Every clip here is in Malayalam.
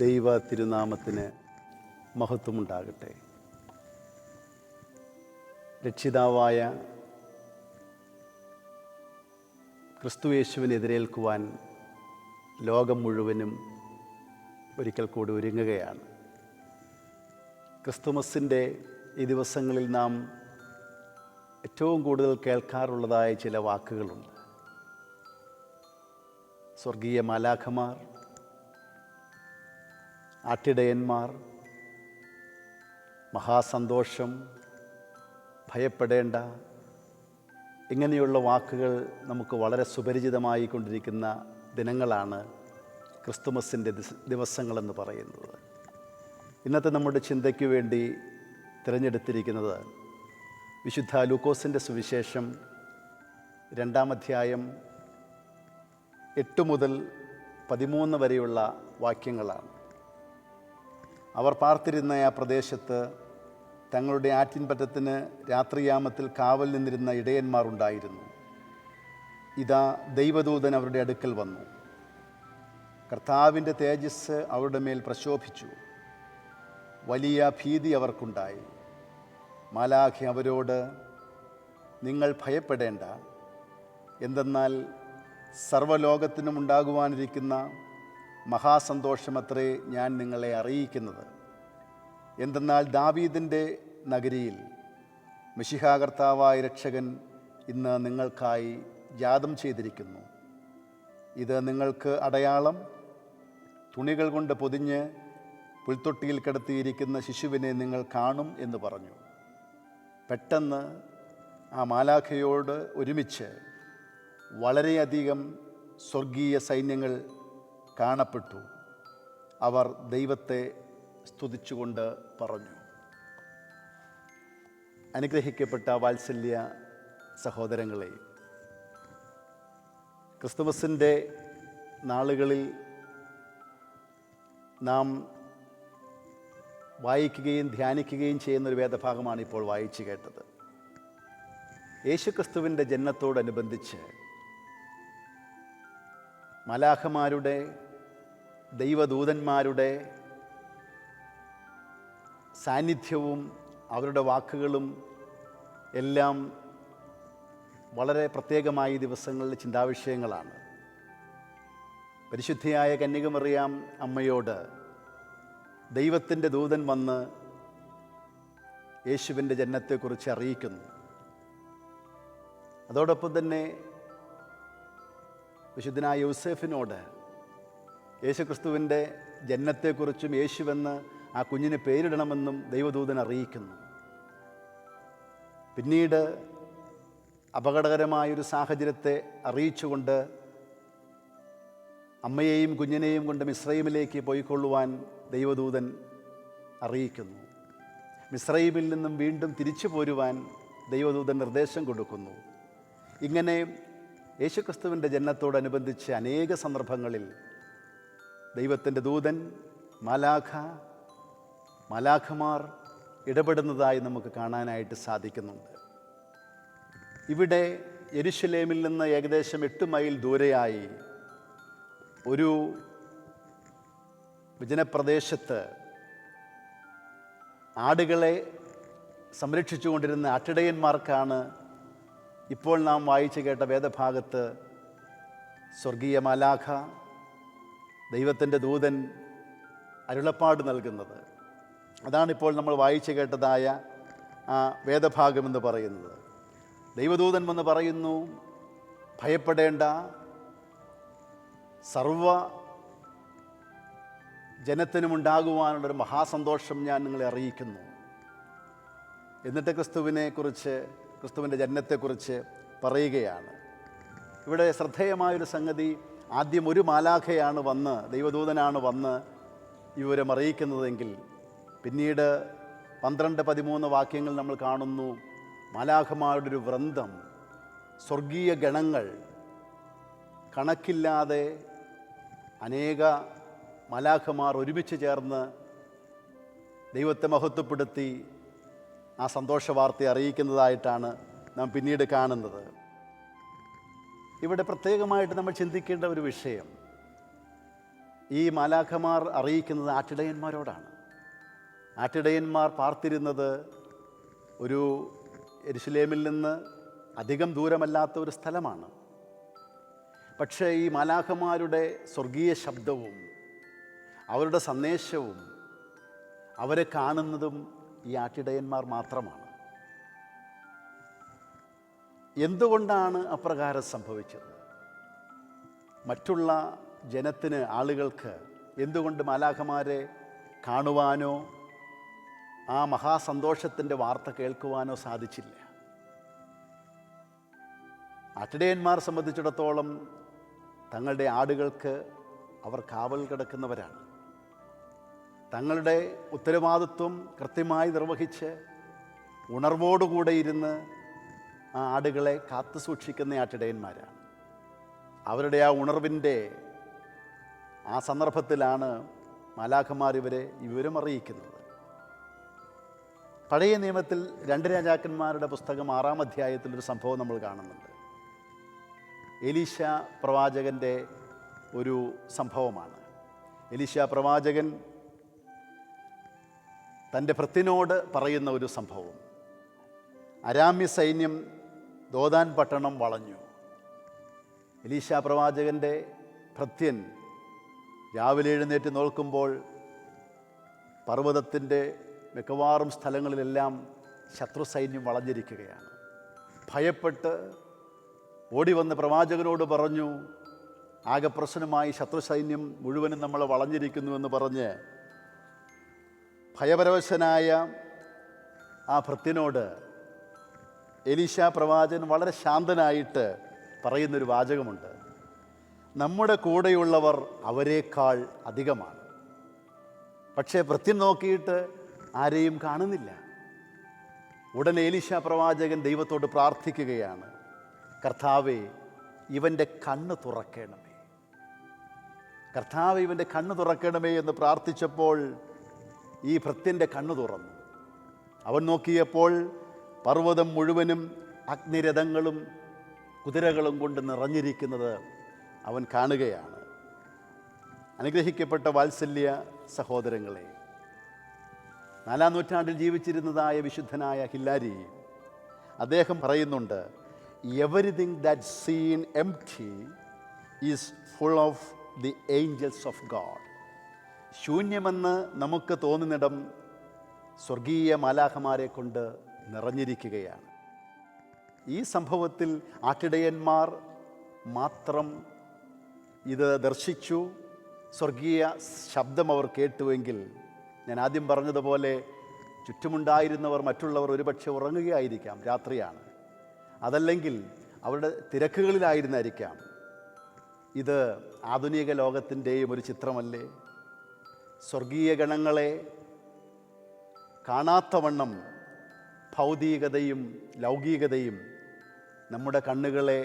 ദൈവ തിരുനാമത്തിന് മഹത്വമുണ്ടാകട്ടെ. രക്ഷിതാവായ ക്രിസ്തുയേശുവിനെ എതിരേൽക്കുവാൻ ലോകം മുഴുവനും ഒരിക്കൽ കൂടി ഒരുങ്ങുകയാണ്. ക്രിസ്തുമസിൻ്റെ ഈ ദിവസങ്ങളിൽ നാം ഏറ്റവും കൂടുതൽ കേൾക്കാറുള്ളതായ ചില വാക്കുകളുണ്ട്. സ്വർഗീയ മാലാഖമാർ, ആട്ടിടയന്മാർ, മഹാസന്തോഷം, ഭയപ്പെടേണ്ട, ഇങ്ങനെയുള്ള വാക്കുകൾ നമുക്ക് വളരെ സുപരിചിതമായി കൊണ്ടിരിക്കുന്ന ദിനങ്ങളാണ് ക്രിസ്തുമസിൻ്റെ ദിവസങ്ങളെന്ന് പറയുന്നത്. ഇന്നത്തെ നമ്മുടെ ചിന്തയ്ക്ക് വേണ്ടി തിരഞ്ഞെടുത്തിരിക്കുന്നത് വിശുദ്ധ ലൂക്കോസിൻ്റെ സുവിശേഷം 2-ാം അധ്യായം 8 മുതൽ 13 വരെയുള്ള വാക്യങ്ങളാണ്. അവർ പാർത്തിരുന്ന ആ പ്രദേശത്ത് തങ്ങളുടെ ആറ്റിൻപറ്റത്തിന് രാത്രിയാമത്തിൽ കാവൽ നിന്നിരുന്ന ഇടയന്മാർ ഉണ്ടായിരുന്നു. ഇതാ ദൈവദൂതൻ അവരുടെ അടുക്കൽ വന്നു. കർത്താവിൻ്റെ തേജസ്സ് അവരുടെ മേൽ പ്രശോഭിച്ചു. വലിയ ഭീതി അവർക്കുണ്ടായി. മാലാഖ അവരോട്, നിങ്ങൾ ഭയപ്പെടേണ്ട, എന്തെന്നാൽ സർവ്വലോകത്തിനും ഉണ്ടാകുവാനിരിക്കുന്ന മഹാസന്തോഷമത്രേ ഞാൻ നിങ്ങളെ അറിയിക്കുന്നത്. എന്തെന്നാൽ ദാവീദിൻ്റെ നഗരിയിൽ മിശിഹാ കർത്താവായ രക്ഷകൻ ഇന്ന് നിങ്ങൾക്കായി ജാതം ചെയ്തിരിക്കുന്നു. ഇത് നിങ്ങൾക്ക് അടയാളം. തുണികൾ കൊണ്ട് പൊതിഞ്ഞ് പുൽത്തൊട്ടിയിൽ കിടത്തിയിരിക്കുന്ന ശിശുവിനെ നിങ്ങൾ കാണും എന്ന് പറഞ്ഞു. പെട്ടെന്ന് ആ മാലാഖയോട് ഒരുമിച്ച് വളരെയധികം സ്വർഗീയ സൈന്യങ്ങൾ കാണപ്പെട്ടു. അവർ ദൈവത്തെ സ്തുതിച്ചുകൊണ്ട് പറഞ്ഞു. അനുഗ്രഹിക്കപ്പെട്ട വാത്സല്യ സഹോദരങ്ങളെ, ക്രിസ്തുമസിൻ്റെ നാളുകളിൽ നാം വായിക്കുകയും ധ്യാനിക്കുകയും ചെയ്യുന്നൊരു വേദഭാഗമാണ് ഇപ്പോൾ വായിച്ചു കേട്ടത്. യേശുക്രിസ്തുവിൻ്റെ ജനനത്തോടനുബന്ധിച്ച് മാലാഖമാരുടെ, ദൈവദൂതന്മാരുടെ സാന്നിധ്യവും അവരുടെ വാക്കുകളും എല്ലാം വളരെ പ്രത്യേകമായ ദിവസങ്ങളിലെ ചിന്താവിഷയങ്ങളാണ്. പരിശുദ്ധിയായ കന്യകമറിയാം അമ്മയോട് ദൈവത്തിൻ്റെ ദൂതൻ വന്ന് യേശുവിൻ്റെ ജനനത്തെക്കുറിച്ച് അറിയിക്കുന്നു. അതോടൊപ്പം തന്നെ വിശുദ്ധനായ യോസേഫിനോട് യേശുക്രിസ്തുവിൻ്റെ ജനനത്തെക്കുറിച്ചും യേശുവെന്ന് ആ കുഞ്ഞിന് പേരിടണമെന്നും ദൈവദൂതൻ അറിയിക്കുന്നു. പിന്നീട് അപകടകരമായൊരു സാഹചര്യത്തെ അറിയിച്ചുകൊണ്ട് അമ്മയെയും കുഞ്ഞിനെയും കൊണ്ട് മിസ്രൈമിലേക്ക് പോയിക്കൊള്ളുവാൻ ദൈവദൂതൻ അറിയിക്കുന്നു. മിസ്രൈമിൽ നിന്നും വീണ്ടും തിരിച്ചു പോരുവാൻ ദൈവദൂതൻ നിർദ്ദേശം കൊടുക്കുന്നു. ഇങ്ങനെ യേശുക്രിസ്തുവിൻ്റെ ജനനത്തോടനുബന്ധിച്ച് അനേക സന്ദർഭങ്ങളിൽ ദൈവത്തിൻ്റെ ദൂതൻ, മാലാഖമാർ ഇടപെടുന്നതായി നമുക്ക് കാണാനായിട്ട് സാധിക്കുന്നുണ്ട്. ഇവിടെ യെരുശലേമിൽ നിന്ന് ഏകദേശം 8 മൈൽ ദൂരെയായി ഒരു വിജനപ്രദേശത്ത് ആടുകളെ സംരക്ഷിച്ചുകൊണ്ടിരുന്ന ആട്ടിടയന്മാർക്കാണ് ഇപ്പോൾ നാം വായിച്ചു കേട്ട വേദഭാഗത്ത് സ്വർഗീയ മാലാഖ, ദൈവത്തിൻ്റെ ദൂതൻ അരുളപ്പാട് നൽകുന്നത്. അതാണിപ്പോൾ നമ്മൾ വായിച്ചു കേട്ടതായ ആ വേദഭാഗമെന്ന് പറയുന്നത്. ദൈവദൂതൻ വന്ന് പറയുന്നു, ഭയപ്പെടേണ്ട, സർവ ജനത്തിനുമുണ്ടാകുവാനുള്ളൊരു മഹാസന്തോഷം ഞാൻ നിങ്ങളെ അറിയിക്കുന്നു. എന്നിട്ട് ക്രിസ്തുവിൻ്റെ ജനനത്തെക്കുറിച്ച് പറയുകയാണ്. ഇവിടെ ശ്രദ്ധേയമായൊരു സംഗതി, ആദ്യം ഒരു മാലാഖയാണ് വന്ന്, ദൈവദൂതനാണ് വന്ന് ഈ വിവരം അറിയിക്കുന്നതെങ്കിൽ പിന്നീട് 12-13 വാക്യങ്ങൾ നമ്മൾ കാണുന്നു. മാലാഖമാരുടെ ഒരു വൃന്ദം, സ്വർഗീയ ഗണങ്ങൾ, കണക്കില്ലാതെ അനേക മാലാഖമാർ ഒരുമിച്ച് ചേർന്ന് ദൈവത്തെ മഹത്വപ്പെടുത്തി ആ സന്തോഷവാർത്ത അറിയിക്കുന്നതായിട്ടാണ് നാം പിന്നീട് കാണുന്നത്. ഇവിടെ പ്രത്യേകമായിട്ട് നമ്മൾ ചിന്തിക്കേണ്ട ഒരു വിഷയം, ഈ മാലാഖമാർ അറിയിക്കുന്നത് ആട്ടിടയന്മാരോടാണ്. ആട്ടിടയന്മാർ പാർത്തിരുന്നത് ഒരു യെരുശലേമിൽ നിന്ന് അധികം ദൂരമല്ലാത്ത ഒരു സ്ഥലമാണ്. പക്ഷേ ഈ മാലാഖമാരുടെ സ്വർഗീയ ശബ്ദവും അവരുടെ സന്ദേശവും അവരെ കാണുന്നതും ഈ ആട്ടിടയന്മാർ മാത്രമാണ്. എന്തുകൊണ്ടാണ് അപ്രകാരം സംഭവിച്ചത്? മറ്റുള്ള ജനത്തിന്, ആളുകൾക്ക് എന്തുകൊണ്ട് മാലാഖമാരെ കാണുവാനോ ആ മഹാസന്തോഷത്തിൻ്റെ വാർത്ത കേൾക്കുവാനോ സാധിച്ചില്ല? ആട്ടിടയന്മാർ സംബന്ധിച്ചിടത്തോളം തങ്ങളുടെ ആടുകൾക്ക് അവർ കാവൽ കിടക്കുന്നവരാണ്. തങ്ങളുടെ ഉത്തരവാദിത്വം കൃത്യമായി നിർവഹിച്ച് ഉണർവോടുകൂടെ ഇരുന്ന് ആ ആടുകളെ കാത്തു സൂക്ഷിക്കുന്ന ആട്ടിടയന്മാരാണ്. അവരുടെ ആ ഉണർവിൻ്റെ ആ സന്ദർഭത്തിലാണ് മാലാഖമാർ ഇവരെ വിവരം അറിയിക്കുന്നത്. പഴയ നിയമത്തിൽ 2 രാജാക്കന്മാരുടെ പുസ്തകം 6-ാം അധ്യായത്തിലൊരു സംഭവം നമ്മൾ കാണുന്നുണ്ട്. എലീശ പ്രവാചകൻ്റെ ഒരു സംഭവമാണ്. എലീശ പ്രവാചകൻ തൻ്റെ ഭൃത്യനോട് പറയുന്ന ഒരു സംഭവം. അരാമ്യ സൈന്യം ദോദാൻ പട്ടണം വളഞ്ഞു. എലീശ പ്രവാചകൻ്റെ ഭൃത്യൻ രാവിലെ എഴുന്നേറ്റ് നോക്കുമ്പോൾ പർവ്വതത്തിൻ്റെ മിക്കവാറും സ്ഥലങ്ങളിലെല്ലാം ശത്രു സൈന്യം വളഞ്ഞിരിക്കുകയാണ്. ഭയപ്പെട്ട് ഓടി വന്ന് പ്രവാചകനോട് പറഞ്ഞു, ആകെ പ്രശ്നമായി, ശത്രു സൈന്യം മുഴുവനും നമ്മളെ വളഞ്ഞിരിക്കുന്നുവെന്ന് പറഞ്ഞ് ഭയപരവശനായ ആ ഭൃത്യനോട് എലീശ പ്രവാചകൻ വളരെ ശാന്തനായിട്ട് പറയുന്നൊരു വാചകമുണ്ട്: നമ്മുടെ കൂടെയുള്ളവർ അവരെക്കാൾ അധികമാണ്. പക്ഷേ ഭൃത്യൻ നോക്കിയിട്ട് ആരെയും കാണുന്നില്ല. ഉടനെ എലീശ പ്രവാചകൻ ദൈവത്തോട് പ്രാർത്ഥിക്കുകയാണ്, കർത്താവേ, ഇവൻ്റെ കണ്ണ് തുറക്കണമേ, കർത്താവേ, ഇവൻ്റെ കണ്ണ് തുറക്കണമേ എന്ന് പ്രാർത്ഥിച്ചപ്പോൾ ഈ ഭൃത്യൻ്റെ കണ്ണ് തുറന്നു. അവൻ നോക്കിയപ്പോൾ പർവ്വതം മുഴുവനും അഗ്നിരഥങ്ങളും കുതിരകളും കൊണ്ട് നിറഞ്ഞിരിക്കുന്നത് അവൻ കാണുകയാണ്. അനുഗ്രഹിക്കപ്പെട്ട വാത്സല്യ സഹോദരങ്ങളെ, 4-ാം നൂറ്റാണ്ടിൽ ജീവിച്ചിരുന്നതായ വിശുദ്ധനായ ഹില്ലാരി അദ്ദേഹം പറയുന്നുണ്ട്, everything that seen empty is full of the angels of God. ശൂന്യമെന്ന് നമുക്ക് തോന്നുന്നിടം സ്വർഗീയ മാലാഖമാരെ കൊണ്ട് നിറഞ്ഞിരിക്കുകയാണ്. ഈ സംഭവത്തിൽ ആട്ടിടയന്മാർ മാത്രം ഇത് ദർശിച്ചു, സ്വർഗീയ ശബ്ദം അവർ കേട്ടുവെങ്കിൽ, ഞാൻ ആദ്യം പറഞ്ഞതുപോലെ ചുറ്റുമുണ്ടായിരുന്നവർ, മറ്റുള്ളവർ ഒരുപക്ഷെ ഉറങ്ങുകയായിരിക്കാം, രാത്രിയാണ്, അതല്ലെങ്കിൽ അവരുടെ തിരക്കുകളിലായിരുന്നായിരിക്കാം. ഇത് ആധുനിക ലോകത്തിൻ്റെയും ഒരു ചിത്രമല്ലേ? സ്വർഗീയ ഗണങ്ങളെ കാണാത്തവണ്ണം ഭൗതികതയും ലൗകികതയും നമ്മുടെ കണ്ണുകളെ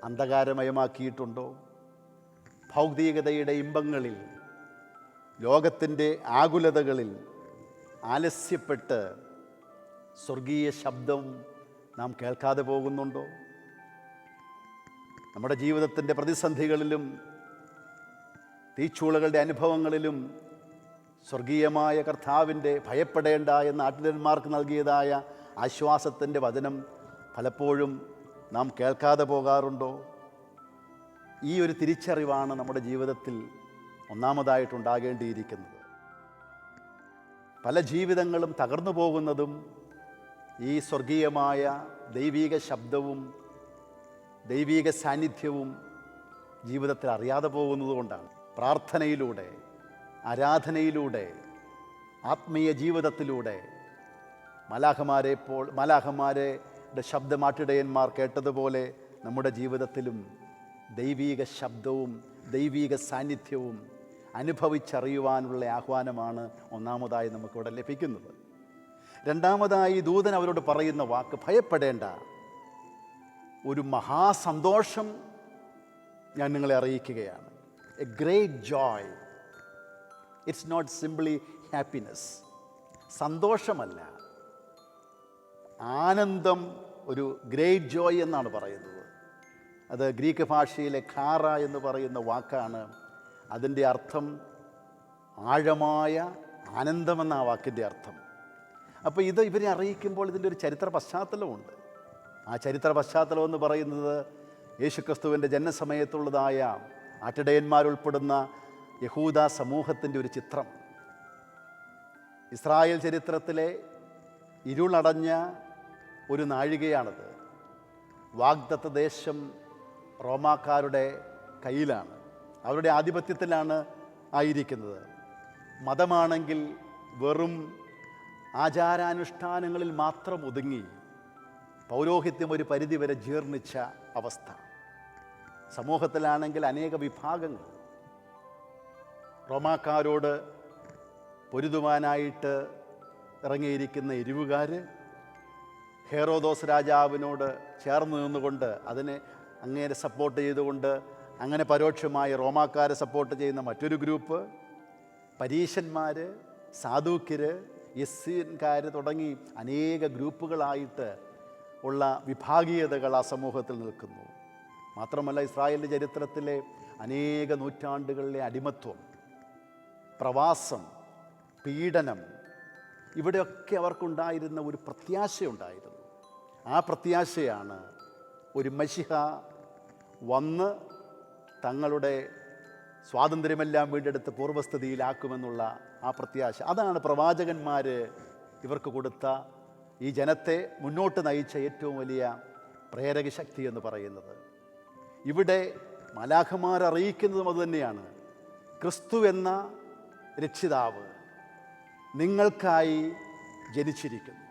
അന്ധകാരമയമാക്കിയിട്ടുണ്ടോ? ഭൗതികതയുടെ ഇമ്പങ്ങളിൽ, ലോകത്തിൻ്റെ ആകുലതകളിൽ ആലസ്യപ്പെട്ട് സ്വർഗീയ ശബ്ദം നാം കേൾക്കാതെ പോകുന്നുണ്ടോ? നമ്മുടെ ജീവിതത്തിൻ്റെ പ്രതിസന്ധികളിലും തീച്ചൂളകളുടെ അനുഭവങ്ങളിലും സ്വർഗീയമായ കർത്താവിൻ്റെ ഭയപ്പെടേണ്ട എന്ന ആട്ടിടയന്മാർക്ക് നൽകിയതായ ആശ്വാസത്തിൻ്റെ വചനം പലപ്പോഴും നാം കേൾക്കാതെ പോകാറുണ്ടോ? ഈ ഒരു തിരിച്ചറിവാണ് നമ്മുടെ ജീവിതത്തിൽ ഒന്നാമതായിട്ടുണ്ടാകേണ്ടിയിരിക്കുന്നത്. പല ജീവിതങ്ങളും തകർന്നു പോകുന്നതും ഈ സ്വർഗീയമായ ദൈവീക ശബ്ദവും ദൈവീക സാന്നിധ്യവും ജീവിതത്തിൽ അറിയാതെ പോകുന്നതുകൊണ്ടാണ്. പ്രാർത്ഥനയിലൂടെ, ആരാധനയിലൂടെ, ആത്മീയ ജീവിതത്തിലൂടെ മാലാഖമാരുടെ ശബ്ദമാട്ടിടയന്മാർ കേട്ടതുപോലെ നമ്മുടെ ജീവിതത്തിലും ദൈവീക ശബ്ദവും ദൈവീക സാന്നിധ്യവും അനുഭവിച്ചറിയുവാനുള്ള ആഹ്വാനമാണ് ഒന്നാമതായി നമുക്കിവിടെ ലഭിക്കുന്നത്. രണ്ടാമതായി ദൂതൻ അവരോട് പറയുന്ന വാക്ക്, ഭയപ്പെടേണ്ട, ഒരു മഹാസന്തോഷം ഞാൻ നിങ്ങളെ അറിയിക്കുകയാണ്. A great joy. It's not simply happiness. സന്തോഷമല്ല, ആനന്ദം. ഒരു ഗ്രേറ്റ് ജോയ് എന്നാണ് പറയുന്നത്. അത് ഗ്രീക്ക് ഭാഷയിലെ ഖാറ എന്ന് പറയുന്ന വാക്കാണ്. അതിൻ്റെ അർത്ഥം ആഴമായ ആനന്ദമെന്ന ആ വാക്കിൻ്റെ അർത്ഥം. അപ്പോൾ ഇത് ഇവരെ അറിയിക്കുമ്പോൾ ഇതിൻ്റെ ഒരു ചരിത്ര പശ്ചാത്തലമുണ്ട്. ആ ചരിത്ര പശ്ചാത്തലം എന്ന് പറയുന്നത് യേശുക്രിസ്തുവിൻ്റെ ജനനസമയത്തുള്ളതായ ആട്ടിടയന്മാരുൾപ്പെടുന്ന യഹൂദ സമൂഹത്തിൻ്റെ ഒരു ചിത്രം. ഇസ്രായേൽ ചരിത്രത്തിലെ ഇരുളടഞ്ഞ ഒരു നാഴികയാണത്. വാഗ്ദത്ത ദേശം റോമാക്കാരുടെ കയ്യിലാണ്, അവരുടെ ആധിപത്യത്തിലാണ് ആയിരിക്കുന്നത്. മതമാണെങ്കിൽ വെറും ആചാരാനുഷ്ഠാനങ്ങളിൽ മാത്രം ഒതുങ്ങി പൗരോഹിത്യം ഒരു പരിധിവരെ ജീർണിച്ച അവസ്ഥ. സമൂഹത്തിലാണെങ്കിൽ അനേക വിഭാഗങ്ങൾ. റോമാക്കാരോട് പൊരുതുവാനായിട്ട് ഇറങ്ങിയിരിക്കുന്ന എരിവുകാർ, ഹെറോദോസ് രാജാവിനോട് ചേർന്ന് നിന്നുകൊണ്ട് അതിനെ അങ്ങേരെ സപ്പോർട്ട് ചെയ്തുകൊണ്ട് അങ്ങനെ പരോക്ഷമായി റോമാക്കാരെ സപ്പോർട്ട് ചെയ്യുന്ന മറ്റൊരു ഗ്രൂപ്പ്, പരീശന്മാർ, സാധൂക്യർ, യെസ്സീൻകാർ തുടങ്ങി അനേക ഗ്രൂപ്പുകളായിട്ട് ഉള്ള വിഭാഗീയതകൾ ആ സമൂഹത്തിൽ നിൽക്കുന്നു. മാത്രമല്ല, ഇസ്രായേലിൻ്റെ ചരിത്രത്തിലെ അനേക നൂറ്റാണ്ടുകളിലെ അടിമത്വം, പ്രവാസം, പീഡനം, ഇവിടെയൊക്കെ അവർക്കുണ്ടായിരുന്ന ഒരു പ്രത്യാശയുണ്ടായിരുന്നു. ആ പ്രത്യാശയാണ് ഒരു മശിഹ വന്ന് തങ്ങളുടെ സ്വാതന്ത്ര്യമെല്ലാം വീണ്ടെടുത്ത് പൂർവ്വസ്ഥിതിയിലാക്കുമെന്നുള്ള ആ പ്രത്യാശ. അതാണ് പ്രവാചകന്മാർ ഇവർക്ക് കൊടുത്ത, ഈ ജനത്തെ മുന്നോട്ട് നയിച്ച ഏറ്റവും വലിയ പ്രേരക ശക്തി എന്ന് പറയുന്നത്. ഇവിടെ മാലാഖമാർ അറിയിക്കുന്നതും അതുതന്നെയാണ്. ക്രിസ്തു എന്ന രക്ഷിതാവ് നിങ്ങൾക്കായി ജനിച്ചിരിക്കുന്നു.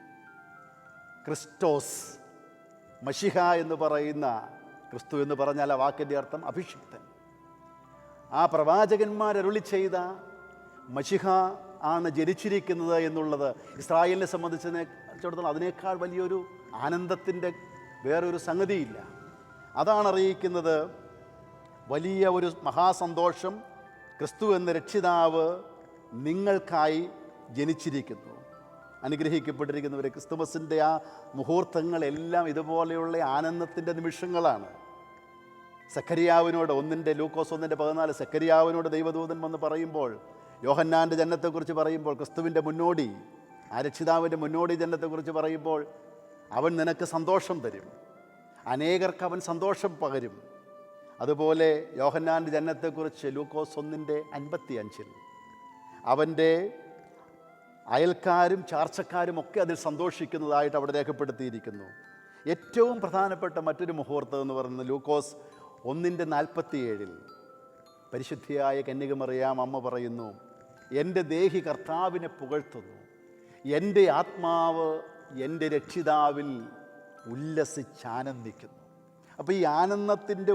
ക്രിസ്റ്റോസ്, മശിഹ എന്ന് പറയുന്ന, ക്രിസ്തു എന്ന് പറഞ്ഞാൽ ആ വാക്കിൻ്റെ അർത്ഥം അഭിഷിക്തൻ. ആ പ്രവാചകന്മാരരുളി ചെയ്ത മശിഹ ആണ് ജനിച്ചിരിക്കുന്നത് എന്നുള്ളത് ഇസ്രായേലിനെ സംബന്ധിച്ചിടത്തോളം അതിനേക്കാൾ വലിയൊരു ആനന്ദത്തിൻ്റെ വേറൊരു സംഗതിയില്ല. അതാണ് അറിയിക്കുന്നത്. വലിയ ഒരു മഹാസന്തോഷം, ക്രിസ്തു എന്ന രക്ഷിതാവ് നിങ്ങൾക്കായി ജനിച്ചിരിക്കുന്നു. അനുഗ്രഹിക്കപ്പെട്ടിരിക്കുന്നവരെ, ക്രിസ്തുമസിൻ്റെ ആ മുഹൂർത്തങ്ങളെല്ലാം ഇതുപോലെയുള്ള ആനന്ദത്തിൻ്റെ നിമിഷങ്ങളാണ്. സക്കരിയാവിനോട് ലൂക്കോസ് 1:14 സക്കരിയാവിനോട് ദൈവദൂതൻ വന്ന് പറയുമ്പോൾ, യോഹന്നാൻ്റെ ജനനത്തെക്കുറിച്ച് പറയുമ്പോൾ, ക്രിസ്തുവിൻ്റെ മുന്നോടി, ആ രക്ഷിതാവിൻ്റെ മുന്നോടി ജനനത്തെക്കുറിച്ച് പറയുമ്പോൾ, അവൻ നിനക്ക് സന്തോഷം തരും, അനേകർക്ക് അവൻ സന്തോഷം പകരും. അതുപോലെ യോഹന്നാൻ്റെ ജനനത്തെക്കുറിച്ച് ലൂക്കോസ് 1:55 അവൻ്റെ അയൽക്കാരും ചാർച്ചക്കാരും ഒക്കെ അതിൽ സന്തോഷിക്കുന്നതായിട്ട് അവിടെ രേഖപ്പെടുത്തിയിരിക്കുന്നു. ഏറ്റവും പ്രധാനപ്പെട്ട മറ്റൊരു മുഹൂർത്തം എന്ന് പറയുന്നത് ലൂക്കോസ് 1:47 പരിശുദ്ധിയായ കന്യകമറിയാം അമ്മ പറയുന്നു, എൻ്റെ ദേഹി കർത്താവിനെ പുകഴ്ത്തുന്നു, എൻ്റെ ആത്മാവ് എൻ്റെ രക്ഷിതാവിൽ ഉല്ലസിച്ചാനന്ദിക്കുന്നു. അപ്പോൾ ഈ ആനന്ദത്തിൻ്റെ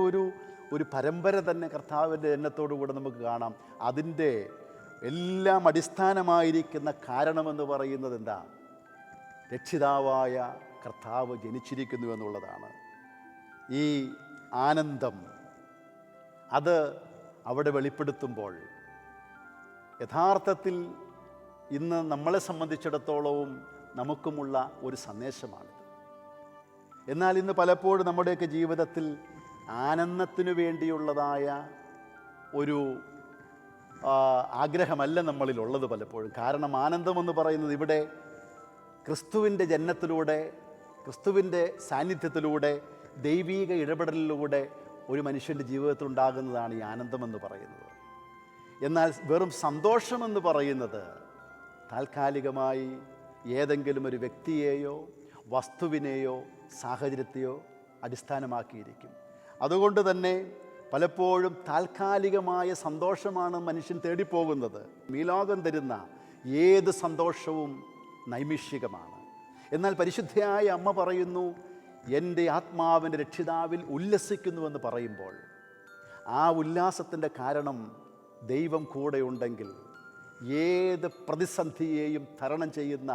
ഒരു പരമ്പര തന്നെ കർത്താവിൻ്റെ ജനനത്തോടുകൂടെ നമുക്ക് കാണാം. അതിൻ്റെ എല്ലാം അടിസ്ഥാനമായിരിക്കുന്ന കാരണമെന്ന് പറയുന്നത് എന്താ? രക്ഷിതാവായ കർത്താവ് ജനിച്ചിരിക്കുന്നു എന്നുള്ളതാണ്. ഈ ആനന്ദം അത് അവിടെ വെളിപ്പെടുത്തുമ്പോൾ യഥാർത്ഥത്തിൽ ഇന്ന് നമ്മളെ സംബന്ധിച്ചിടത്തോളവും നമുക്കുമുള്ള ഒരു സന്ദേശമാണിത്. എന്നാൽ ഇന്ന് പലപ്പോഴും നമ്മുടെയൊക്കെ ജീവിതത്തിൽ ആനന്ദത്തിനു വേണ്ടിയുള്ളതായ ഒരു ആഗ്രഹമല്ല നമ്മളിലുള്ളത് പലപ്പോഴും. കാരണം ആനന്ദമെന്ന് പറയുന്നത് ഇവിടെ ക്രിസ്തുവിൻ്റെ ജനനത്തിലൂടെ, ക്രിസ്തുവിൻ്റെ സാന്നിധ്യത്തിലൂടെ, ദൈവീക ഇടപെടലിലൂടെ ഒരു മനുഷ്യൻ്റെ ജീവിതത്തിൽ ഉണ്ടാകുന്നതാണ് ഈ ആനന്ദമെന്ന് പറയുന്നത്. എന്നാൽ വെറും സന്തോഷമെന്ന് പറയുന്നത് താൽക്കാലികമായി ഏതെങ്കിലും ഒരു വ്യക്തിയെയോ വസ്തുവിനെയോ സാഹചര്യത്തെയോ അടിസ്ഥാനമാക്കിയിരിക്കും. അതുകൊണ്ട് തന്നെ പലപ്പോഴും താൽക്കാലികമായ സന്തോഷമാണ് മനുഷ്യൻ തേടിപ്പോകുന്നത്. ഈ ലോകം തരുന്ന ഏത് സന്തോഷവും നൈമിഷികമാണ്. എന്നാൽ പരിശുദ്ധയായ അമ്മ പറയുന്നു, എൻ്റെ ആത്മാവിൻ്റെ രക്ഷിതാവിൽ ഉല്ലസിക്കുന്നുവെന്ന് പറയുമ്പോൾ ആ ഉല്ലാസത്തിൻ്റെ കാരണം ദൈവം കൂടെയുണ്ടെങ്കിൽ ഏത് പ്രതിസന്ധിയെയും തരണം ചെയ്യുന്ന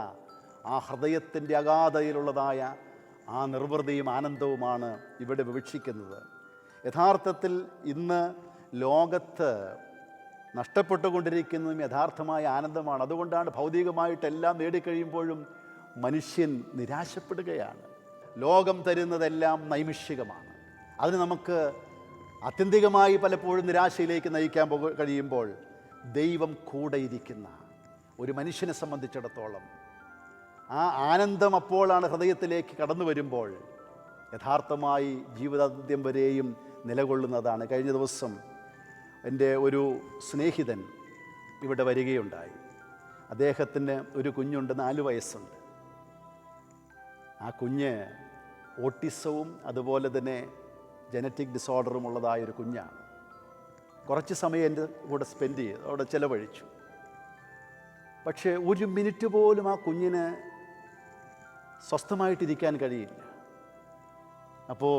ആ ഹൃദയത്തിൻ്റെ അഗാധതയിലുള്ളതായ ആ നിർവൃതിയും ആനന്ദവുമാണ് ഇവിടെ വിവക്ഷിക്കുന്നത്. യഥാർത്ഥത്തിൽ ഇന്ന് ലോകത്ത് നഷ്ടപ്പെട്ടുകൊണ്ടിരിക്കുന്നതും യഥാർത്ഥമായ ആനന്ദമാണ്. അതുകൊണ്ടാണ് ഭൗതികമായിട്ടെല്ലാം നേടിക്കഴിയുമ്പോഴും മനുഷ്യൻ നിരാശപ്പെടുകയാണ്. ലോകം തരുന്നതെല്ലാം നൈമിഷികമാണ്. അതിന് നമുക്ക് ആത്യന്തികമായി പലപ്പോഴും നിരാശയിലേക്ക് നയിക്കാൻ കഴിയുമ്പോൾ ദൈവം കൂടെയിരിക്കുന്ന ഒരു മനുഷ്യനെ സംബന്ധിച്ചിടത്തോളം ആ ആനന്ദം അപ്പോഴാണ് ഹൃദയത്തിലേക്ക് കടന്നു വരുമ്പോൾ യഥാർത്ഥമായി ജീവിതാന്ത്യം വരെയും നിലകൊള്ളുന്നതാണ്. കഴിഞ്ഞ ദിവസം എൻ്റെ ഒരു സ്നേഹിതൻ ഇവിടെ വരികയുണ്ടായി. അദ്ദേഹത്തിന് ഒരു കുഞ്ഞുണ്ട്, 4 വയസ്സുണ്ട്. ആ കുഞ്ഞ് ഓട്ടിസവും അതുപോലെ തന്നെ ജനറ്റിക് ഡിസോർഡറും ഉള്ളതായൊരു കുഞ്ഞാണ്. കുറച്ച് സമയം എൻ്റെ കൂടെ സ്പെൻഡ് ചെയ്തു, അവിടെ ചിലവഴിച്ചു. പക്ഷേ ഒരു മിനിറ്റ് പോലും ആ കുഞ്ഞിന് സ്വസ്ഥമായിട്ടിരിക്കാൻ കഴിയില്ല. അപ്പോൾ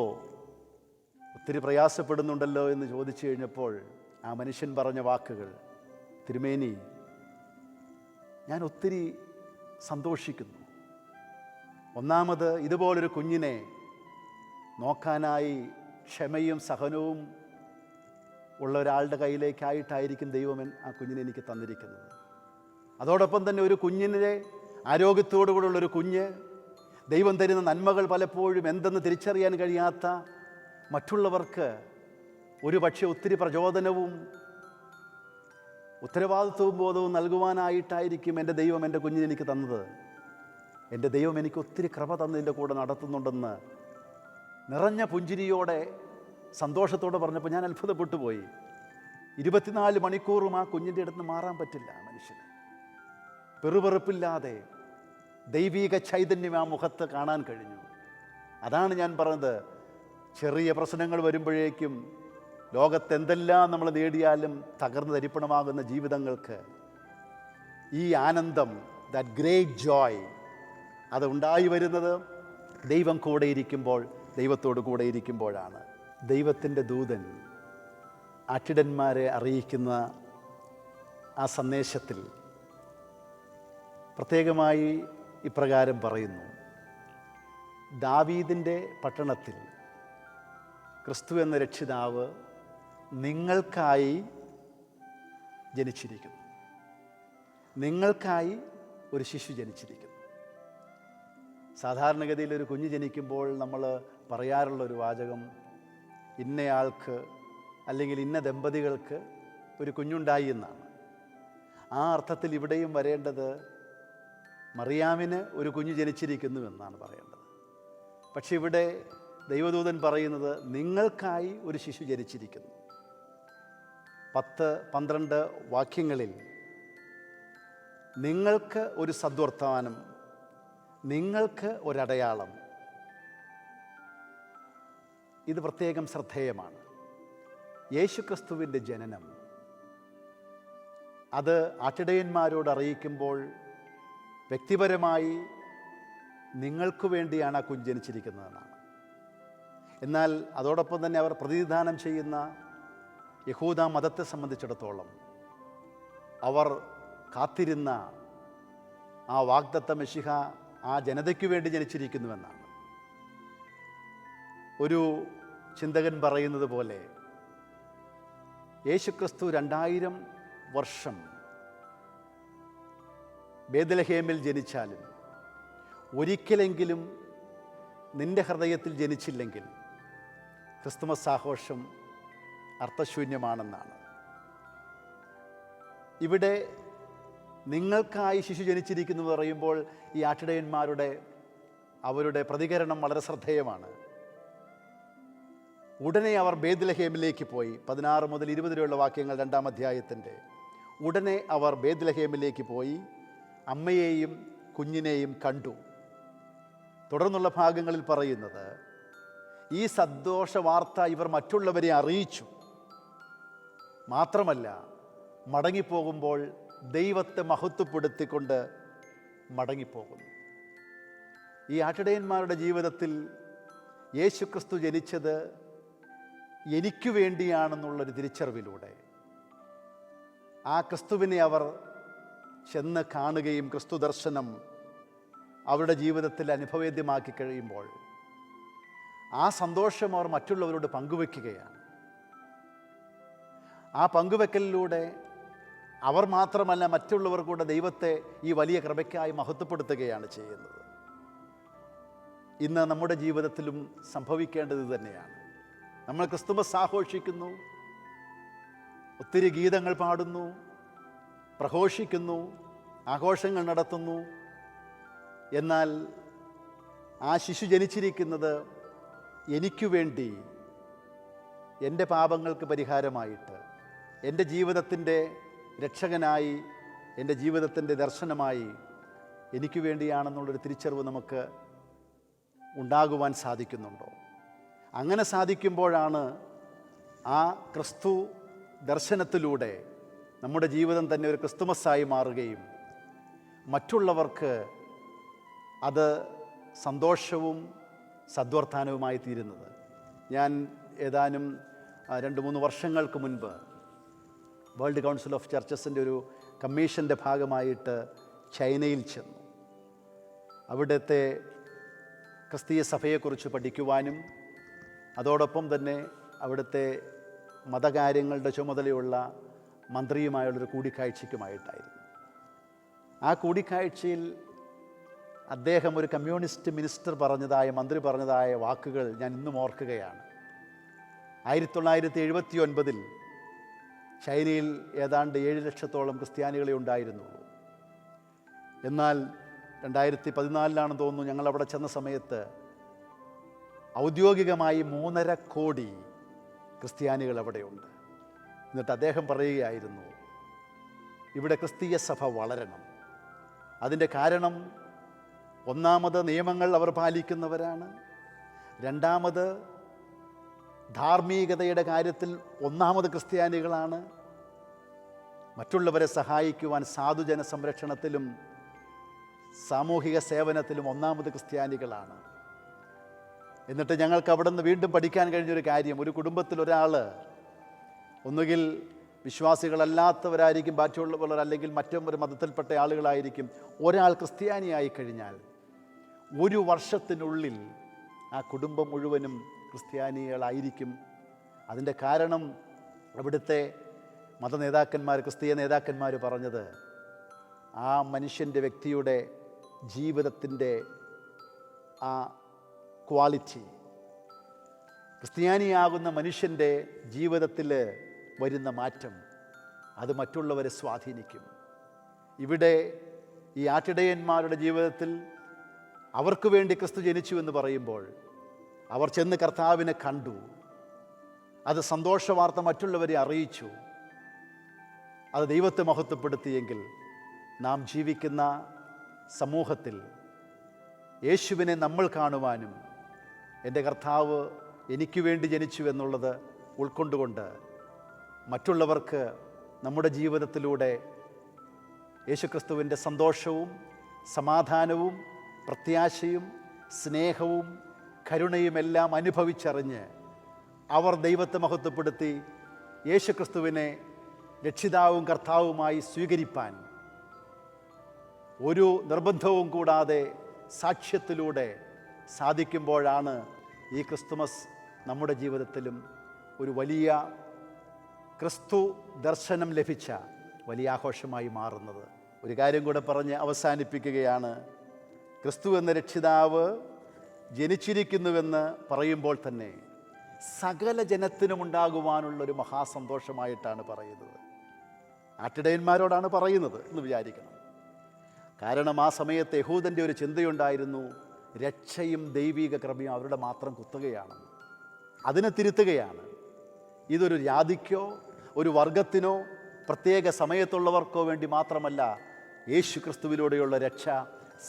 ഒത്തിരി പ്രയാസപ്പെടുന്നുണ്ടല്ലോ എന്ന് ചോദിച്ചു കഴിഞ്ഞപ്പോൾ ആ മനുഷ്യൻ പറഞ്ഞ വാക്കുകൾ, തിരുമേനി, ഞാൻ ഒത്തിരി സന്തോഷിക്കുന്നു. ഒന്നാമത് ഇതുപോലൊരു കുഞ്ഞിനെ നോക്കാനായി ക്ഷമയും സഹനവും ഉള്ള ഒരാളുടെ കയ്യിലേക്കായിട്ടായിരിക്കും ദൈവം ആ കുഞ്ഞിനെ എനിക്ക് തന്നിരിക്കുന്നത്. അതോടൊപ്പം തന്നെ ഒരു കുഞ്ഞിനെ ആരോഗ്യത്തോടുകൂടെയുള്ളൊരു കുഞ്ഞ് ദൈവം തരുന്ന നന്മകൾ പലപ്പോഴും എന്തെന്ന് തിരിച്ചറിയാൻ കഴിയാത്ത മറ്റുള്ളവർക്ക് ഒരു പക്ഷേ ഒത്തിരി പ്രചോദനവും ഉത്തരവാദിത്വവും ബോധവും നൽകുവാനായിട്ടായിരിക്കും എൻ്റെ ദൈവം എൻ്റെ കുഞ്ഞിനെ എനിക്ക് തന്നത്. എൻ്റെ ദൈവം എനിക്ക് ഒത്തിരി കൃപ തന്നതിൻ്റെ കൂടെ നടത്തുന്നുണ്ടെന്ന് നിറഞ്ഞ പുഞ്ചിരിയോടെ സന്തോഷത്തോടെ പറഞ്ഞപ്പോൾ ഞാൻ അത്ഭുതപ്പെട്ടു പോയി. 24 മണിക്കൂറും ആ കുഞ്ഞിൻ്റെ അടുത്ത് മാറാൻ പറ്റില്ല മനുഷ്യന്. പെറുപെറുപ്പില്ലാതെ ദൈവീക ചൈതന്യം ആ മുഖത്ത് കാണാൻ കഴിഞ്ഞു. അതാണ് ഞാൻ പറഞ്ഞത്, ചെറിയ പ്രശ്നങ്ങൾ വരുമ്പോഴേക്കും ലോകത്തെന്തെല്ലാം നമ്മൾ നേടിയാലും തകർന്ന് തരിപ്പണമാകുന്ന ജീവിതങ്ങൾക്ക് ഈ ആനന്ദം, ദാറ്റ് ഗ്രേറ്റ് ജോയ്, അത് ഉണ്ടായി വരുന്നത് ദൈവം കൂടെ ഇരിക്കുമ്പോൾ, ദൈവത്തോട് കൂടെ ഇരിക്കുമ്പോഴാണ്. ദൈവത്തിൻ്റെ ദൂതൻ ആട്ടിടന്മാരെ അറിയിക്കുന്ന ആ സന്ദേശത്തിൽ പ്രത്യേകമായി ഇപ്രകാരം പറയുന്നു: ദാവീദിൻ്റെ പട്ടണത്തിൽ ക്രിസ്തു എന്ന രക്ഷിതാവ് നിങ്ങൾക്കായി ജനിച്ചിരിക്കുന്നു. നിങ്ങൾക്കായി ഒരു ശിശു ജനിച്ചിരിക്കുന്നു. സാധാരണഗതിയിൽ ഒരു കുഞ്ഞ് ജനിക്കുമ്പോൾ നമ്മൾ പറയാറുള്ളൊരു വാചകം, ഇന്നയാൾക്ക് അല്ലെങ്കിൽ ഇന്ന ദമ്പതികൾക്ക് ഒരു കുഞ്ഞുണ്ടായി എന്നാണ്. ആ അർത്ഥത്തിൽ ഇവിടെയും വരേണ്ടത് മറിയാമിന് ഒരു കുഞ്ഞ് ജനിച്ചിരിക്കുന്നു എന്നാണ് പറയേണ്ടത്. പക്ഷെ ഇവിടെ ദൈവദൂതൻ പറയുന്നത് നിങ്ങൾക്കായി ഒരു ശിശു ജനിച്ചിരിക്കുന്നു. 10-12 വാക്യങ്ങളിൽ നിങ്ങൾക്ക് ഒരു സദ്വർത്തമാനം, നിങ്ങൾക്ക് ഒരടയാളം, ഇത് പ്രത്യേകം ശ്രദ്ധേയമാണ്. യേശുക്രിസ്തുവിൻ്റെ ജനനം അത് ആട്ടിടയന്മാരോട് അറിയിക്കുമ്പോൾ വ്യക്തിപരമായി നിങ്ങൾക്ക് വേണ്ടിയാണ് ആ കുഞ്ഞ് ജനിച്ചിരിക്കുന്നതെന്നാണ്. എന്നാൽ അതോടൊപ്പം തന്നെ അവർ പ്രതിനിധാനം ചെയ്യുന്ന യഹൂദ മതത്തെ സംബന്ധിച്ചിടത്തോളം അവർ കാത്തിരുന്ന ആ വാഗ്ദത്ത മെശിഹ ആ ജനതയ്ക്ക് വേണ്ടി ജനിച്ചിരിക്കുന്നുവെന്നാണ്. ഒരു ചിന്തകൻ പറയുന്നത് പോലെ യേശുക്രിസ്തു 2000 വർഷം ബേത്ലഹേമിൽ ജനിച്ചാലും ഒരിക്കലെങ്കിലും നിൻ്റെ ഹൃദയത്തിൽ ജനിച്ചില്ലെങ്കിൽ ക്രിസ്തുമസ് ആഘോഷം അർത്ഥശൂന്യമാണെന്നാണ്. ഇവിടെ നിങ്ങൾക്കായി ശിശു ജനിച്ചിരിക്കുന്നു എന്ന് പറയുമ്പോൾ ഈ ആട്ടിടയന്മാരുടെ അവരുടെ പ്രതികരണം വളരെ ശ്രദ്ധേയമാണ്. ഉടനെ അവർ ബേത്ലഹേമിലേക്ക് പോയി. 16 മുതൽ 20 വരെയുള്ള വാക്യങ്ങൾ 2-ാം അധ്യായത്തിൻ്റെ. ഉടനെ അവർ ബേത്ലഹേമിലേക്ക് പോയി അമ്മയെയും കുഞ്ഞിനെയും കണ്ടു. തുടർന്നുള്ള ഭാഗങ്ങളിൽ പറയുന്നത്, ഈ സന്തോഷ വാർത്ത ഇവർ മറ്റുള്ളവരെ അറിയിച്ചു. മാത്രമല്ല, മടങ്ങിപ്പോകുമ്പോൾ ദൈവത്തെ മഹത്വപ്പെടുത്തിക്കൊണ്ട് മടങ്ങിപ്പോകുന്നു. ഈ ആട്ടിടയന്മാരുടെ ജീവിതത്തിൽ യേശുക്രിസ്തു ജനിച്ചത് എനിക്ക് വേണ്ടിയാണെന്നുള്ളൊരു തിരിച്ചറിവിലൂടെ ആ ക്രിസ്തുവിനെ അവർ ചെന്ന് കാണുകയും ക്രിസ്തു ദർശനം അവരുടെ ജീവിതത്തിൽ അനുഭവേദ്യമാക്കി കഴിയുമ്പോൾ ആ സന്തോഷം അവർ മറ്റുള്ളവരോട് പങ്കുവെക്കുകയാണ്. ആ പങ്കുവെക്കലിലൂടെ അവർ മാത്രമല്ല മറ്റുള്ളവർ കൂടെ ദൈവത്തെ ഈ വലിയ കൃപയ്ക്കായി മഹത്വപ്പെടുത്തുകയാണ് ചെയ്യുന്നത്. ഇന്ന് നമ്മുടെ ജീവിതത്തിലും സംഭവിക്കേണ്ടത് തന്നെയാണ്. നമ്മൾ ക്രിസ്തുമസ് ആഘോഷിക്കുന്നു, ഒത്തിരി ഗീതങ്ങൾ പാടുന്നു, പ്രഘോഷിക്കുന്നു, ആഘോഷങ്ങൾ നടത്തുന്നു. എന്നാൽ ആ ശിശു ജനിച്ചിരിക്കുന്നത് എനിക്കു വേണ്ടി, എൻ്റെ പാപങ്ങൾക്ക് പരിഹാരമായിട്ട്, എൻ്റെ ജീവിതത്തിൻ്റെ രക്ഷകനായി, എൻ്റെ ജീവിതത്തിൻ്റെ ദർശനമായി എനിക്ക് വേണ്ടിയാണെന്നുള്ളൊരു തിരിച്ചറിവ് നമുക്ക് ഉണ്ടാകുവാൻ സാധിക്കുന്നുണ്ടോ? അങ്ങനെ സാധിക്കുമ്പോഴാണ് ആ ക്രിസ്തു ദർശനത്തിലൂടെ നമ്മുടെ ജീവിതം തന്നെ ഒരു ക്രിസ്തുമസായി മാറുകയും മറ്റുള്ളവർക്ക് അത് സന്തോഷവും സദ്വർത്താനവുമായി തീരുന്നത്. ഞാൻ ഏതാനും 2-3 വർഷങ്ങൾക്ക് മുൻപ് വേൾഡ് കൗൺസിൽ ഓഫ് ചർച്ചസിൻ്റെ ഒരു കമ്മീഷൻ്റെ ഭാഗമായിട്ട് ചൈനയിൽ ചെന്നു. അവിടുത്തെ ക്രിസ്തീയ സഭയെക്കുറിച്ച് പഠിക്കുവാനും അതോടൊപ്പം തന്നെ അവിടുത്തെ മതകാര്യങ്ങളുടെ ചുമതലയുള്ള മന്ത്രിയുമായുള്ളൊരു കൂടിക്കാഴ്ചയ്ക്കുമായിട്ടായിരുന്നു. ആ കൂടിക്കാഴ്ചയിൽ അദ്ദേഹം ഒരു കമ്മ്യൂണിസ്റ്റ് മിനിസ്റ്റർ പറഞ്ഞതായ, മന്ത്രി പറഞ്ഞതായ വാക്കുകൾ ഞാൻ ഇന്നും ഓർക്കുകയാണ്. 1979 ചൈനയിൽ ഏതാണ്ട് 7 ലക്ഷത്തോളം ക്രിസ്ത്യാനികളെ ഉണ്ടായിരുന്നുള്ളൂ. എന്നാൽ 2014 തോന്നുന്നു ഞങ്ങളവിടെ ചെന്ന സമയത്ത് ഔദ്യോഗികമായി 3.5 കോടി ക്രിസ്ത്യാനികൾ അവിടെയുണ്ട്. എന്നിട്ട് അദ്ദേഹം പറയുകയായിരുന്നു, ഇവിടെ ക്രിസ്തീയ സഭ വളരണം. അതിൻ്റെ കാരണം, ഒന്നാമത് നിയമങ്ങൾ അവർ പാലിക്കുന്നവരാണ്, രണ്ടാമത് ധാർമ്മികതയുടെ കാര്യത്തിൽ ഒന്നാമത് ക്രിസ്ത്യാനികളാണ്, മറ്റുള്ളവരെ സഹായിക്കുവാൻ സാധുജന സംരക്ഷണത്തിലും സാമൂഹിക സേവനത്തിലും ഒന്നാമത് ക്രിസ്ത്യാനികളാണ്. എന്നിട്ട് ഞങ്ങൾക്ക് അവിടെ നിന്ന് വീണ്ടും പഠിക്കാൻ കഴിഞ്ഞൊരു കാര്യം, ഒരു കുടുംബത്തിൽ ഒരാൾ ഒന്നുകിൽ വിശ്വാസികളല്ലാത്തവരായിരിക്കും, ബാക്കിയുള്ളവർ അല്ലെങ്കിൽ മറ്റൊരു മതത്തിൽപ്പെട്ട ആളുകളായിരിക്കും. ഒരാൾ ക്രിസ്ത്യാനിയായി കഴിഞ്ഞാൽ 1 വർഷത്തിനുള്ളിൽ ആ കുടുംബം മുഴുവനും ക്രിസ്ത്യാനികളായിരിക്കും. അതിൻ്റെ കാരണം അവിടുത്തെ മതനേതാക്കന്മാർ, ക്രിസ്തീയ നേതാക്കന്മാർ പറഞ്ഞത്, ആ മനുഷ്യൻ്റെ വ്യക്തിയുടെ ജീവിതത്തിൻ്റെ ആ ക്വാളിറ്റി, ക്രിസ്ത്യാനിയാകുന്ന മനുഷ്യൻ്റെ ജീവിതത്തിൽ വരുന്ന മാറ്റം, അത് മറ്റുള്ളവരെ സ്വാധീനിക്കും. ഇവിടെ ഈ ആട്ടിടയന്മാരുടെ ജീവിതത്തിൽ അവർക്ക് വേണ്ടി ക്രിസ്തു ജനിച്ചു എന്ന് പറയുമ്പോൾ അവർ ചെന്ന് കർത്താവിനെ കണ്ടു, അത് സന്തോഷവാർത്ത മറ്റുള്ളവരെ അറിയിച്ചു, അത് ദൈവത്തെ മഹത്വപ്പെടുത്തിയെങ്കിൽ നാം ജീവിക്കുന്ന സമൂഹത്തിൽ യേശുവിനെ നമ്മൾ കാണുവാനും എൻ്റെ കർത്താവ് എനിക്ക് വേണ്ടി ജനിച്ചു എന്നുള്ളത് ഉൾക്കൊണ്ടുകൊണ്ട് മറ്റുള്ളവർക്ക് നമ്മുടെ ജീവിതത്തിലൂടെ യേശുക്രിസ്തുവിൻ്റെ സന്തോഷവും സമാധാനവും പ്രത്യാശയും സ്നേഹവും കരുണയുമെല്ലാം അനുഭവിച്ചറിഞ്ഞ് അവർ ദൈവത്തെ മഹത്വപ്പെടുത്തി യേശുക്രിസ്തുവിനെ രക്ഷിതാവും കർത്താവുമായി സ്വീകരിപ്പാൻ ഒരു നിർബന്ധവും കൂടാതെ സാക്ഷ്യത്തിലൂടെ സാധിക്കുമ്പോഴാണ് ഈ ക്രിസ്തുമസ് നമ്മുടെ ജീവിതത്തിലും ഒരു വലിയ ക്രിസ്തു ദർശനം ലഭിച്ച വലിയ ആഘോഷമായി മാറുന്നത്. ഒരു കാര്യം കൂടെ പറഞ്ഞ് അവസാനിപ്പിക്കുകയാണ്. ക്രിസ്തു എന്ന രക്ഷിതാവ് ജനിച്ചിരിക്കുന്നുവെന്ന് പറയുമ്പോൾ തന്നെ സകല ജനത്തിനും ഉണ്ടാകുവാനുള്ളൊരു മഹാസന്തോഷമായിട്ടാണ് പറയുന്നത്. ആട്ടിടയന്മാരോടാണ് പറയുന്നത് എന്ന് വിചാരിക്കണം. കാരണം ആ സമയത്ത് യഹൂദൻ്റെ ഒരു ചിന്തയുണ്ടായിരുന്നു, രക്ഷയും ദൈവിക കൃപയും അവരുടെ മാത്രം കുത്തുകയാണ്, അതിനെ തിരുത്തുകയാണ്. ഇതൊരു ജാതിക്കോ ഒരു വർഗത്തിനോ പ്രത്യേക സമയത്തുള്ളവർക്കോ വേണ്ടി മാത്രമല്ല, യേശു ക്രിസ്തുവിലൂടെയുള്ള രക്ഷ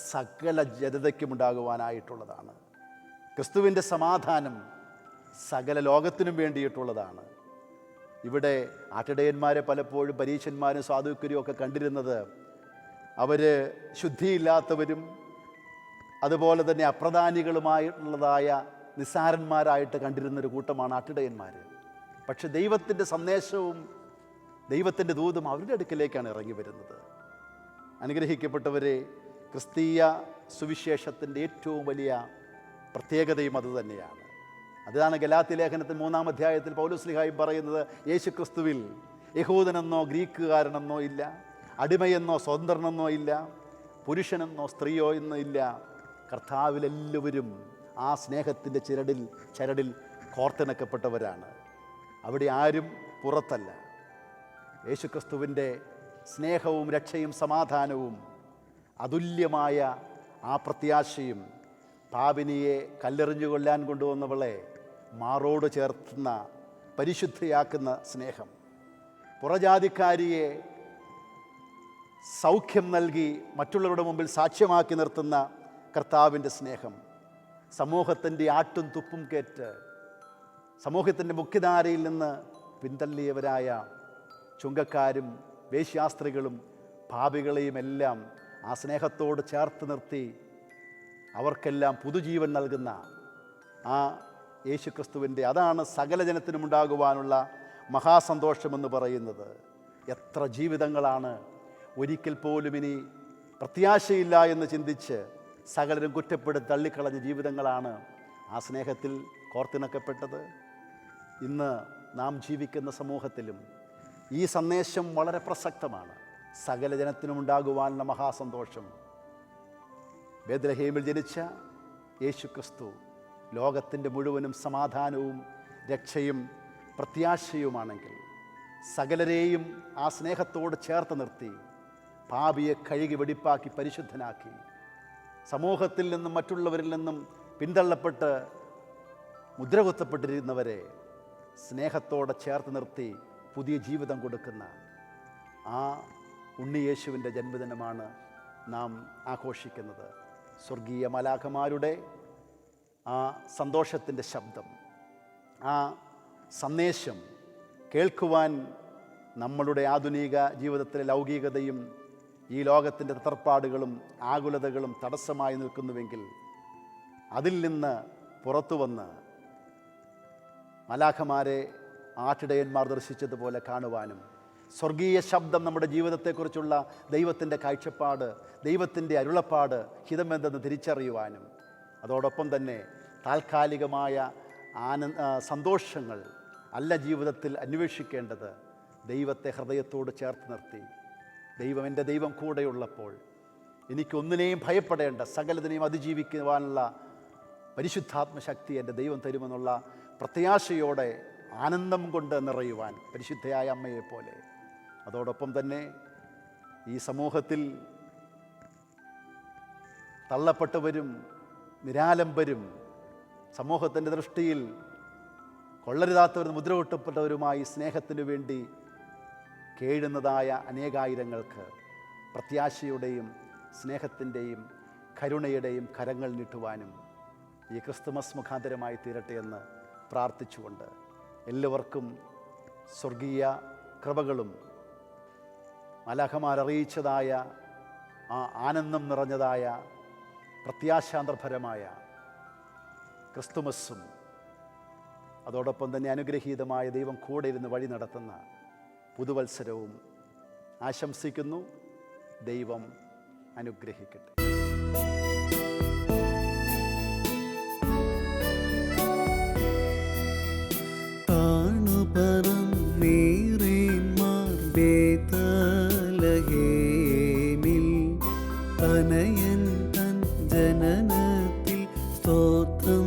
സകല ജനതയ്ക്കും ഉണ്ടാകുവാനായിട്ടുള്ളതാണ്. ക്രിസ്തുവിൻ്റെ സമാധാനം സകല ലോകത്തിനും വേണ്ടിയിട്ടുള്ളതാണ്. ഇവിടെ ആട്ടിടയന്മാരെ പലപ്പോഴും പരീശന്മാരും സാധുക്കരും ഒക്കെ കണ്ടിരുന്നത് അവർ ശുദ്ധിയില്ലാത്തവരും അതുപോലെ തന്നെ അപ്രധാനികളുമായിട്ടുള്ളതായ നിസ്സാരന്മാരായിട്ട് കണ്ടിരുന്നൊരു കൂട്ടമാണ് ആട്ടിടയന്മാർ. പക്ഷെ ദൈവത്തിൻ്റെ സന്ദേശവും ദൈവത്തിൻ്റെ ദൂതും അവരുടെ അടുക്കിലേക്കാണ് ഇറങ്ങി വരുന്നത്. അനുഗ്രഹിക്കപ്പെട്ടവരെ, ക്രിസ്തീയ സുവിശേഷത്തിൻ്റെ ഏറ്റവും വലിയ പ്രത്യേകതയും അതുതന്നെയാണ്. അതാണ് ഗലാത്യ ലേഖനത്തിൽ 3-ാം അധ്യായത്തിൽ പൗലോസ്ലീഹായും പറയുന്നത്, യേശു ക്രിസ്തുവിൽ യഹൂദനെന്നോ ഗ്രീക്കുകാരനെന്നോ ഇല്ല, അടിമയെന്നോ സ്വതന്ത്രനെന്നോ ഇല്ല, പുരുഷനെന്നോ സ്ത്രീയോ എന്നോ ഇല്ല, കർത്താവിലെല്ലാവരും ആ സ്നേഹത്തിൻ്റെ ചരടിൽ കോർത്തിണക്കപ്പെട്ടവരാണ്. അവിടെ ആരും പുറത്തല്ല. യേശുക്രിസ്തുവിൻ്റെ സ്നേഹവും രക്ഷയും സമാധാനവും അതുല്യമായ ആ പ്രത്യാശയും പാപിനിയെ കല്ലെറിഞ്ഞു കൊല്ലാൻ കൊണ്ടുവന്നവളെ മാറോട് ചേർത്തുന്ന പരിശുദ്ധയാക്കുന്ന സ്നേഹം, പുറജാതിക്കാരിയെ സൗഖ്യം നൽകി മറ്റുള്ളവരുടെ മുമ്പിൽ സാക്ഷ്യമാക്കി നിർത്തുന്ന കർത്താവിൻ്റെ സ്നേഹം, സമൂഹത്തിൻ്റെ ആട്ടും തുപ്പും കേറ്റ് സമൂഹത്തിൻ്റെ മുഖ്യധാരയിൽ നിന്ന് പിന്തള്ളിയവരായ ചുങ്കക്കാരും വേശ്യാസ്ത്രീകളും പാപികളെയും എല്ലാം ആ സ്നേഹത്തോട് ചേർത്ത് നിർത്തി അവർക്കെല്ലാം പുതുജീവൻ നൽകുന്ന ആ യേശുക്രിസ്തുവിൻ്റെ, അതാണ് സകല ജനത്തിനും ഉണ്ടാകുവാനുള്ള മഹാസന്തോഷമെന്ന് പറയുന്നത്. എത്ര ജീവിതങ്ങളാണ് ഒരിക്കൽ പോലും ഇനി പ്രത്യാശയില്ല എന്ന് ചിന്തിച്ച് സകലരും കുറ്റപ്പെടുത്തി തള്ളിക്കളഞ്ഞ ജീവിതങ്ങളാണ് ആ സ്നേഹത്തിൽ കോർത്തിണക്കപ്പെട്ടത്. ഇന്ന് നാം ജീവിക്കുന്ന സമൂഹത്തിലും ഈ സന്ദേശം വളരെ പ്രസക്തമാണ്. സകല ജനത്തിനും ഉണ്ടാകുവാനുള്ള മഹാസന്തോഷം. ബേത്ലഹേമിൽ ജനിച്ച യേശുക്രിസ്തു ലോകത്തിൻ്റെ മുഴുവനും സമാധാനവും രക്ഷയും പ്രത്യാശയുമാണെങ്കിൽ, സകലരെയും ആ സ്നേഹത്തോട് ചേർത്ത് നിർത്തി പാപിയെ കഴുകി വെടിപ്പാക്കി പരിശുദ്ധനാക്കി സമൂഹത്തിൽ നിന്നും മറ്റുള്ളവരിൽ നിന്നും പിന്തള്ളപ്പെട്ട് മുദ്രകുത്തപ്പെട്ടിരുന്നവരെ സ്നേഹത്തോടെ ചേർത്ത് നിർത്തി പുതിയ ജീവിതം കൊടുക്കുന്ന ആ ഉണ്ണിയേശുവിൻ്റെ ജന്മദിനമാണ് നാം ആഘോഷിക്കുന്നത്. സ്വർഗീയ മാലാഖമാരുടെ ആ സന്തോഷത്തിൻ്റെ ശബ്ദം, ആ സന്ദേശം കേൾക്കുവാൻ നമ്മളുടെ ആധുനിക ജീവിതത്തിലെ ലൗകികതയും ഈ ലോകത്തിൻ്റെ തത്രപ്പാടുകളും ആകുലതകളും തടസ്സമായി നിൽക്കുന്നുവെങ്കിൽ, അതിൽ നിന്ന് പുറത്തു വന്ന് മാലാഖമാരെ ആട്ടിടയന്മാർ ദർശിച്ചതുപോലെ കാണുവാനും, സ്വർഗീയ ശബ്ദം നമ്മുടെ ജീവിതത്തെക്കുറിച്ചുള്ള ദൈവത്തിൻ്റെ കാഴ്ചപ്പാട്, ദൈവത്തിൻ്റെ അരുളപ്പാട് ഹിതമെന്തെന്ന് തിരിച്ചറിയുവാനും, അതോടൊപ്പം തന്നെ താൽക്കാലികമായ സന്തോഷങ്ങൾ അല്ല ജീവിതത്തിൽ അന്വേഷിക്കേണ്ടത്, ദൈവത്തെ ഹൃദയത്തോട് ചേർത്ത് നിർത്തി ദൈവം, എൻ്റെ ദൈവം കൂടെയുള്ളപ്പോൾ എനിക്കൊന്നിനെയും ഭയപ്പെടേണ്ട, സകലതിനെയും അതിജീവിക്കുവാനുള്ള പരിശുദ്ധാത്മശക്തി എൻ്റെ ദൈവം തരുമെന്നുള്ള പ്രത്യാശയോടെ ആനന്ദം കൊണ്ട് നിറയുവാൻ പരിശുദ്ധയായ അമ്മയെപ്പോലെ, അതോടൊപ്പം തന്നെ ഈ സമൂഹത്തിൽ തള്ളപ്പെട്ടവരും നിരാലംബരും സമൂഹത്തിൻ്റെ ദൃഷ്ടിയിൽ കൊള്ളരുതാത്തവരും മുദ്രകുട്ടപ്പെട്ടവരുമായി സ്നേഹത്തിനു വേണ്ടി കേഴുന്നതായ അനേകായിരങ്ങൾക്ക് പ്രത്യാശയുടെയും സ്നേഹത്തിൻ്റെയും കരുണയുടെയും കരങ്ങൾ നീട്ടുവാനും ഈ ക്രിസ്തുമസ് മുഖാന്തരമായി തീരട്ടെ എന്ന് പ്രാർത്ഥിച്ചുകൊണ്ട് എല്ലാവർക്കും സ്വർഗീയ കൃപകളും മാലാഖമാരറിയിച്ചതായ ആ ആനന്ദം നിറഞ്ഞതായ പ്രത്യാശാന്തർഭരമായ ക്രിസ്തുമസും, അതോടൊപ്പം തന്നെ അനുഗ്രഹീതമായ ദൈവം കൂടെ ഇരുന്ന് വഴി നടത്തുന്ന പുതുവത്സരവും ആശംസിക്കുന്നു. ദൈവം അനുഗ്രഹിക്കട്ടെ. തനയൻ തൻ ജനനത്തിൽ സ്തോത്രം